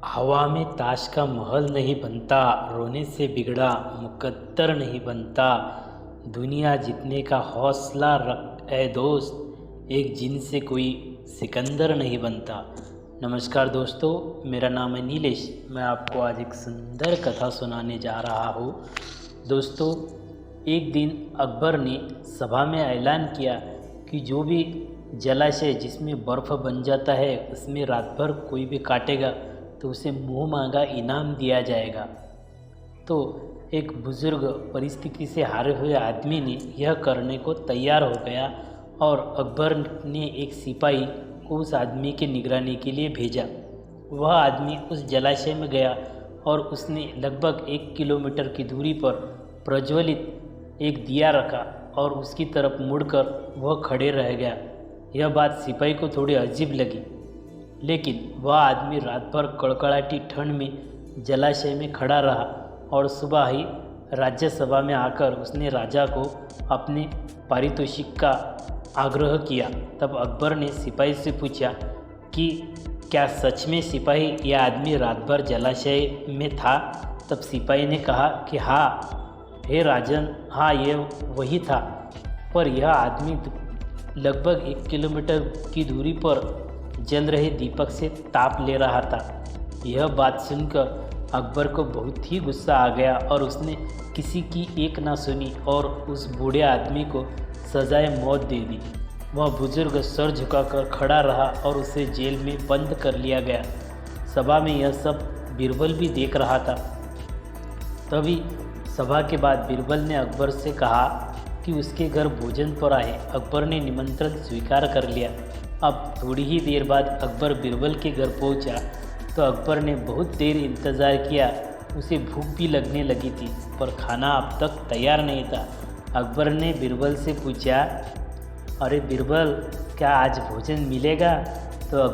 हवा में ताश का महल नहीं बनता, रोने से बिगड़ा मुकद्दर नहीं बनता। दुनिया जीतने का हौसला रख ए दोस्त, एक जिन से कोई सिकंदर नहीं बनता। नमस्कार दोस्तों, मेरा नाम है नीलेश। मैं आपको आज एक सुंदर कथा सुनाने जा रहा हूँ। दोस्तों, एक दिन अकबर ने सभा में ऐलान किया कि जो भी जलाशय जिसमें बर्फ़ बन जाता है उसमें रात भर कोई भी काटेगा तो उसे मुँह मांगा इनाम दिया जाएगा। तो एक बुज़ुर्ग परिस्थिति से हारे हुए आदमी ने यह करने को तैयार हो गया और अकबर ने एक सिपाही को उस आदमी की निगरानी के लिए भेजा। वह आदमी उस जलाशय में गया और उसने लगभग 1 किलोमीटर की दूरी पर प्रज्वलित एक दिया रखा और उसकी तरफ मुड़कर वह खड़े रह गया। यह बात सिपाही को थोड़ी अजीब लगी, लेकिन वह आदमी रात भर कड़कड़ाती ठंड में जलाशय में खड़ा रहा और सुबह ही राज्यसभा में आकर उसने राजा को अपने पारितोषिक का आग्रह किया। तब अकबर ने सिपाही से पूछा कि क्या सच में सिपाही यह आदमी रात भर जलाशय में था? तब सिपाही ने कहा कि हाँ हे राजन, हाँ ये वही था, पर यह आदमी लगभग 1 किलोमीटर की दूरी पर जल रहे दीपक से ताप ले रहा था। यह बात सुनकर अकबर को बहुत ही गुस्सा आ गया और उसने किसी की एक ना सुनी और उस बूढ़े आदमी को सजाए मौत दे दी। वह बुजुर्ग सर झुकाकर खड़ा रहा और उसे जेल में बंद कर लिया गया। सभा में यह सब बीरबल भी देख रहा था। तभी सभा के बाद बीरबल ने अकबर से कहा कि उसके घर भोजन पर आए। अकबर ने निमंत्रण स्वीकार कर लिया। अब थोड़ी ही देर बाद अकबर बीरबल के घर पहुंचा तो अकबर ने बहुत देर इंतज़ार किया। उसे भूख भी लगने लगी थी, पर खाना अब तक तैयार नहीं था। अकबर ने बीरबल से पूछा, अरे बीरबल, क्या आज भोजन मिलेगा? तो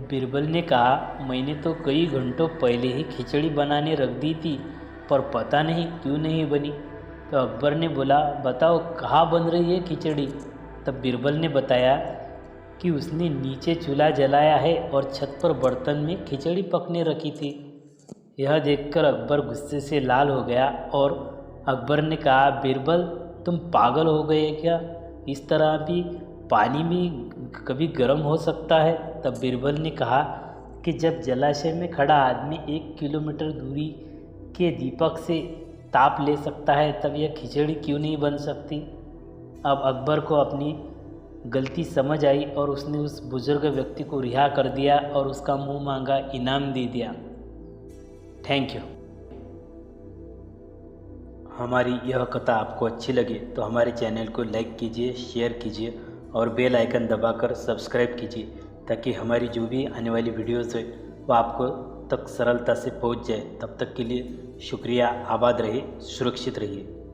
बीरबल ने कहा, मैंने तो कई घंटों पहले ही खिचड़ी बनाने रख दी थी, पर पता नहीं क्यों नहीं बनी। तो अकबर ने बोला, बताओ कहाँ बन रही है खिचड़ी? तब बीरबल ने बताया कि उसने नीचे चूल्हा जलाया है और छत पर बर्तन में खिचड़ी पकने रखी थी। यह देखकर अकबर गुस्से से लाल हो गया और अकबर ने कहा, बीरबल, तुम पागल हो गए क्या? इस तरह भी पानी में कभी गर्म हो सकता है? तब बीरबल ने कहा कि जब जलाशय में खड़ा आदमी 1 किलोमीटर दूरी के दीपक से ताप ले सकता है, तब यह खिचड़ी क्यों नहीं बन सकती? अब अकबर को अपनी गलती समझ आई और उसने उस बुजुर्ग व्यक्ति को रिहा कर दिया और उसका मुंह मांगा इनाम दे दिया। Thank you. हमारी यह कथा आपको अच्छी लगे तो हमारे चैनल को लाइक कीजिए, शेयर कीजिए और बेल आइकन दबाकर सब्सक्राइब कीजिए, ताकि हमारी जो भी आने वाली वीडियोज़ है वो आपको तक सरलता से पहुंच जाए। तब तक के लिए शुक्रिया। आबाद रहिए, सुरक्षित रहिए।